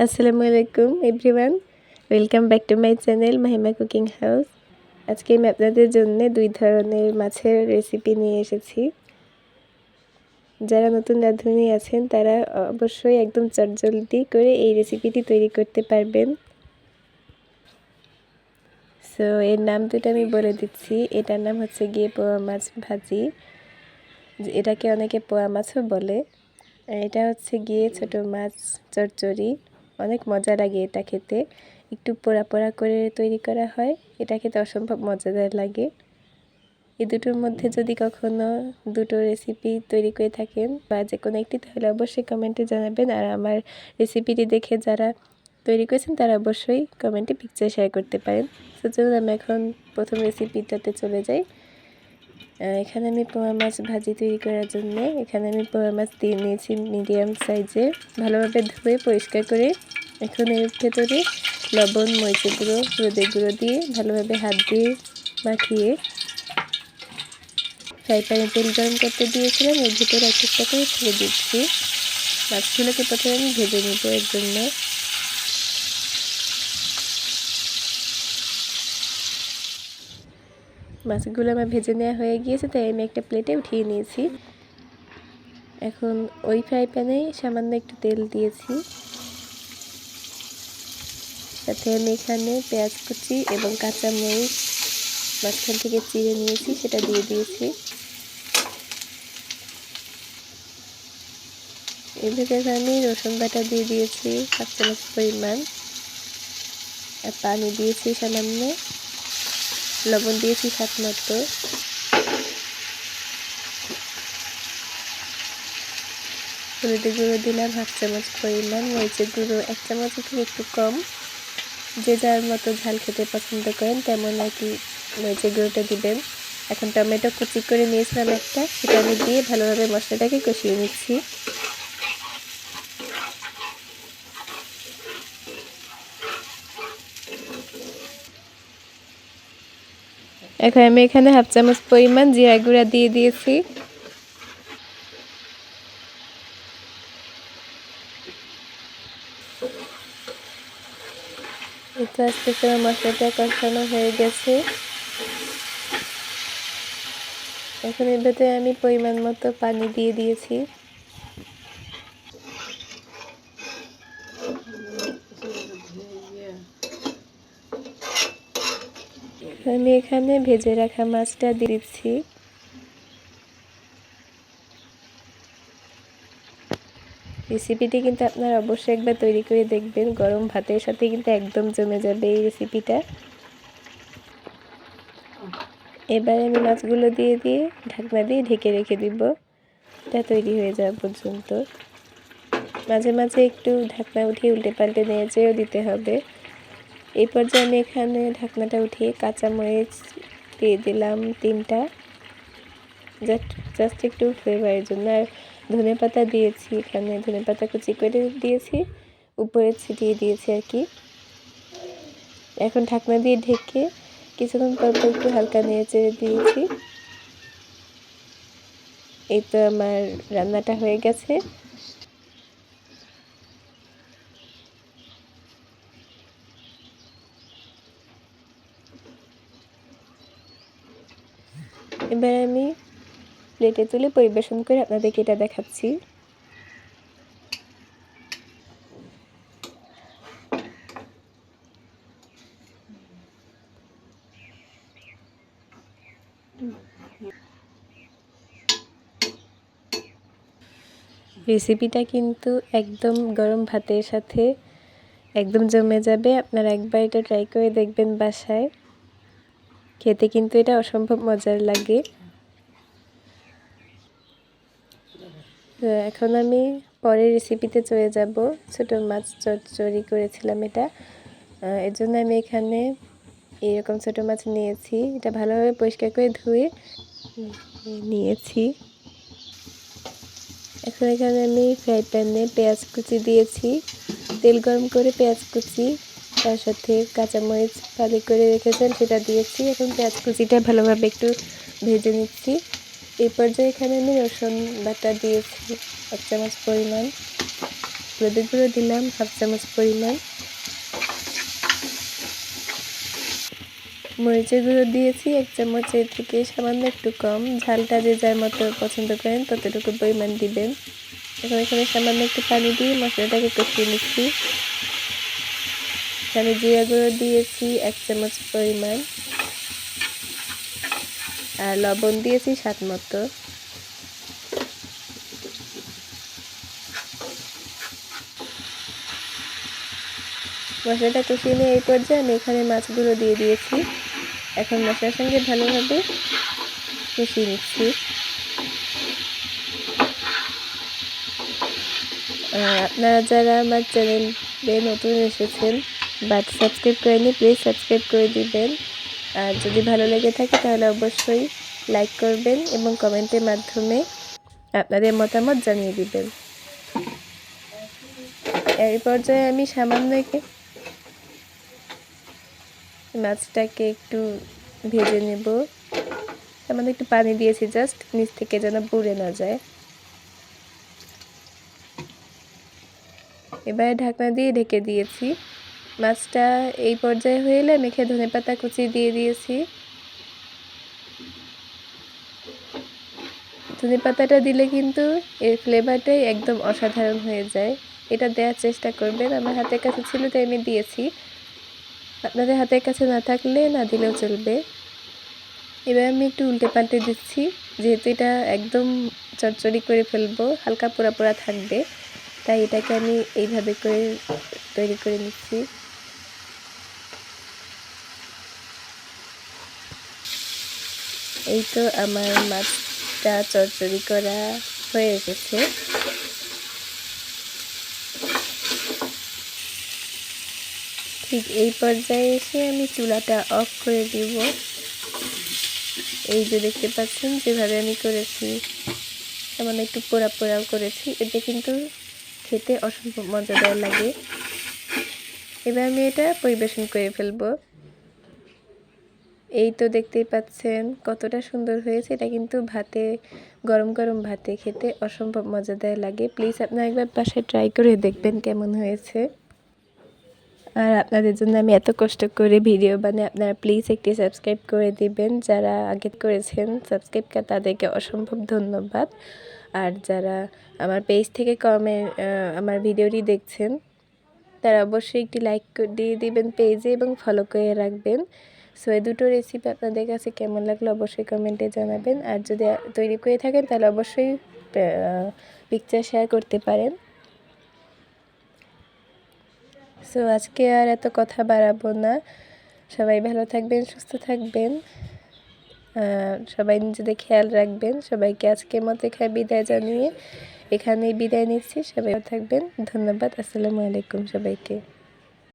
আসসালামু আলাইকুম everyone, welcome back to my channel Mahima cooking house. আজকে আমি আপনাদের জন্য 2 ধরনের মাছের রেসিপি নিয়ে এসেছি। যারা নতুন রাঁধুনি আছেন তারা অবশ্যই একদম চটজলদি করে এই রেসিপিটি তৈরি করতে পারবেন। সো এর নাম দুটো আমি বলে দিচ্ছি। এটার নাম হচ্ছে গিয়ে পোয়া মাছ ভাজি, এটাকে অনেকে পোয়া মাছও বলে। এটা হচ্ছে গিয়ে ছোট মাছ চচ্চড়ি, অনেক মজা লাগে এটা খেতে। একটু পোড়া পোড়া করে তৈরি করা হয়, এটা খেতে অসম্ভব মজাদার লাগে। এই দুটোর মধ্যে যদি কখনো দুটো রেসিপি তৈরি করে থাকেন বা যে কোনো একটি, তাহলে অবশ্যই কমেন্টে জানাবেন। আর আমার রেসিপিটি দেখে যারা তৈরি করেছেন তারা অবশ্যই কমেন্টে পিকচার শেয়ার করতে পারেন। তো চলুন আমি এখন প্রথম রেসিপিটাতে চলে যাই। এখানে আমি পোয়া মাছ ভাজি তৈরি করার জন্য এখানে আমি পোয়া মাছ দিয়ে নিয়েছি মিডিয়াম সাইজের, ভালোভাবে ধুয়ে পরিষ্কার করে। এখন এর ভেতরে লবণ, মরিচের গুঁড়ো, হলুদের গুঁড়ো দিয়ে ভালোভাবে হাত দিয়ে মাখিয়ে ফ্রাই প্যানে তেল গরম করতে দিয়েছিলাম। এর ভিতরে একটা একটা করে ছেড়ে দিচ্ছি। মাছগুলোকে প্রথমে আমি ভেজে নিব। এর জন্য মাছগুলো আমার ভেজে নেওয়া হয়ে গিয়েছে, তাই আমি একটা প্লেটে উঠিয়ে নিয়েছি। এখন ওই ফ্রাই প্যানে সামান্য একটু তেল দিয়েছি, সাথে আমি এখানে পেঁয়াজ কুচি এবং কাঁচামরিচ মাঝখান থেকে চিড়ে নিয়েছি, সেটা দিয়ে দিয়েছি। এর ভেতরে আমি রসুন বাটা দিয়ে দিয়েছি 5 চামচ পরিমাণ, আর পানি দিয়েছি সামান্য, লবণ দিয়েছি স্বাদ মতো। হলুদের গুঁড়ো দিলাম 1/2 চামচ পরিমাণ, মরিচের গুঁড়ো 1 চামচের থেকে একটু কম, যে যার মতো ঝাল খেতে পছন্দ করেন তেমন আর কি মরিচের গুঁড়োটা দিবেন। এখন টমেটো কুচি করে নিয়েছিলাম একটা, সেটা আমি দিয়ে ভালোভাবে মশলাটাকে কষিয়ে নিচ্ছি। এখন আমি এখানে 1/2 চামচ পরিমাণ জিরা গুঁড়া দিয়ে দিয়েছি। এটা আস্তে আস্তে মশলাটা কষানো হয়ে গেছে। এখন এর ভেতরে আমি পরিমাণ মতো পানি দিয়ে দিয়েছি। আমি এখানে ভেজে রাখা মাছটা দিয়ে দিচ্ছি। রেসিপিটি কিন্তু আপনারা অবশ্যই একবার তৈরি করে দেখবেন, গরম ভাতের সাথে কিন্তু একদম জমে যাবে এই রেসিপিটা। এবার আমি মাছগুলো দিয়ে ঢাকনা দিয়ে ঢেকে রেখে দিব, এটা তৈরি হয়ে যাওয়া পর্যন্ত। মাঝে মাঝে একটু ঢাকনা উঠিয়ে উল্টে পাল্টে নেড়েচেড়েও দিতে হবে। এই পর্যায়ে আমি এখানে ঢাকনাটা উঠিয়ে কাঁচামরিচ দিয়ে দিলাম 3টা, জাস্ট একটু ফ্লেভারের জন্য। আর ধনেপাতা দিয়েছি, এখানে ধনেপাতা কুচি করে দিয়েছি, উপরে ছিটিয়ে দিয়েছি আর কি। এখন ঢাকনা দিয়ে ঢেকে কিছুক্ষণ পর একটু হালকা নেড়েচেড়ে দিয়েছি। এই তো আমার রান্নাটা হয়ে গেছে। এবার আমি প্লেটে তুলে পরিবেশন করে আপনাদেরকে এটা দেখাচ্ছি। রেসিপিটা কিন্তু একদম গরম ভাতের সাথে একদম জমে যাবে। আপনারা একবার এটা ট্রাই করে দেখবেন বাসায়, খেতে কিন্তু এটা অসম্ভব মজার লাগে। তো এখন আমি পরের রেসিপিতে চলে যাব। ছোট মাছ চচ্চড়ি করেছিলাম এটা, এর জন্য আমি এখানে এরকম ছোট মাছ নিয়েছি, এটা ভালোভাবে পরিষ্কার করে ধুয়ে নিয়েছি। এখন এখানে আমি ফ্রাই প্যানে পেঁয়াজ কুচি দিয়েছি, তেল গরম করে পেঁয়াজ কুচি, তার সাথে কাঁচামরিচ ফালি করে রেখেছেন সেটা দিয়েছি। এখন পেঁয়াজ কুচিটা ভালোভাবে একটু ভেজে নিচ্ছি। এই পর্যায়ে এখানে আমি রসুন বাটা দিয়েছি 1 চামচ পরিমাণ, হলুদের গুঁড়ো দিলাম 1/2 চামচ পরিমাণ, মরিচের গুঁড়ো দিয়েছি 1 চামচের থেকে সামান্য একটু কম, ঝালটা যে যার মতো পছন্দ করেন ততটুকু পরিমাণ দিবেন। এখন এখানে সামান্য একটু পানি দিয়ে মশলাটাকে কষিয়ে নিচ্ছি। এখানে জিরা গুঁড়ো দিয়েছি 1 চামচ পরিমাণ, আর লবণ দিয়েছি স্বাদ মতো। মশলাটা কষিয়ে নিয়ে এই পর্যায়ে আমি এখানে মাছগুলো দিয়ে দিয়েছি। এখন মশলার সঙ্গে ভালোভাবে কষিয়ে নিচ্ছি। আপনারা যারা আমার চ্যানেলে নতুন এসেছেন বাট সাবস্ক্রাইব করেনি, প্লিজ সাবস্ক্রাইব করে দিবেন। আর যদি ভালো লেগে থাকে তাহলে অবশ্যই লাইক করবেন এবং কমেন্টের মাধ্যমে আপনাদের মতামত জানিয়ে দিবেন। এই পর্যায়ে আমি সামান্য মাছটাকে একটু ভেজে নেব। সামান্য একটু পানি দিয়েছি জাস্ট নিচ থেকে যেন পুড়ে না যায়। এবারে ঢাকনা দিয়ে ঢেকে দিয়েছি। মাছটা এই পর্যায়ে হয়ে এলে মেখে ধনেপাতা কুচি দিয়ে দিয়েছি। ধনেপাতাটা দিলে কিন্তু এর ফ্লেভারটাই একদম অসাধারণ হয়ে যায়। এটা দেওয়ার চেষ্টা করবেন। আমার হাতের কাছে ছিল তাই আমি দিয়েছি, আপনাদের হাতের কাছে না থাকলে না দিলেও চলবে। এবার আমি একটু উল্টে পাল্টে দিচ্ছি, যেহেতু এটা একদম চচ্চড়ি করে ফেলবো, হালকা পোড়া পোড়া থাকবে, তাই এটাকে আমি এইভাবে করে তৈরি করে নিচ্ছি। এই তো আমার মাছটা চচ্চড়ি করা হয়ে এসেছে। ঠিক এই পর্যায়ে এসে আমি চুলাটা অফ করে দিব। এই যে দেখতে পাচ্ছেন যেভাবে আমি করেছি, তেমন একটু পোড়া পোড়াও করেছি, এতে কিন্তু খেতে অসম্ভব মজাদার লাগে। এবার আমি এটা পরিবেশন করে ফেলবো। এই তো দেখতেই পাচ্ছেন কতটা সুন্দর হয়েছে। এটা কিন্তু ভাতে, গরম গরম ভাতে খেতে অসম্ভব মজাদার লাগে। প্লিজ আপনারা একবার বাসায় ট্রাই করে দেখবেন কেমন হয়েছে। আর আপনাদের জন্য আমি এত কষ্ট করে ভিডিও বানাই, আপনারা প্লিজ একটি সাবস্ক্রাইব করে দিবেন। যারা আগে করেছেন সাবস্ক্রাইব তাদেরকে অসম্ভব ধন্যবাদ। আর যারা আমার পেজ থেকে আমার ভিডিওটি দেখছেন তারা অবশ্যই একটি লাইক দিয়ে দিবেন পেজে এবং ফলো করে রাখবেন। সো এই দুটো রেসিপি আপনাদের কাছে কেমন লাগলো অবশ্যই কমেন্টে জানাবেন। আর যদি তৈরি করে থাকেন তাহলে অবশ্যই পিকচার শেয়ার করতে পারেন। সো আজকে আর এত কথা বাড়াবো না। সবাই ভালো থাকবেন, সুস্থ থাকবেন, সবাই নিজেদের খেয়াল রাখবেন। সবাইকে আজকের মতো এখানে বিদায় জানিয়ে এখানেই বিদায় নিচ্ছি। সবাই থাকবেন, ধন্যবাদ। আসসালামু আলাইকুম সবাইকে।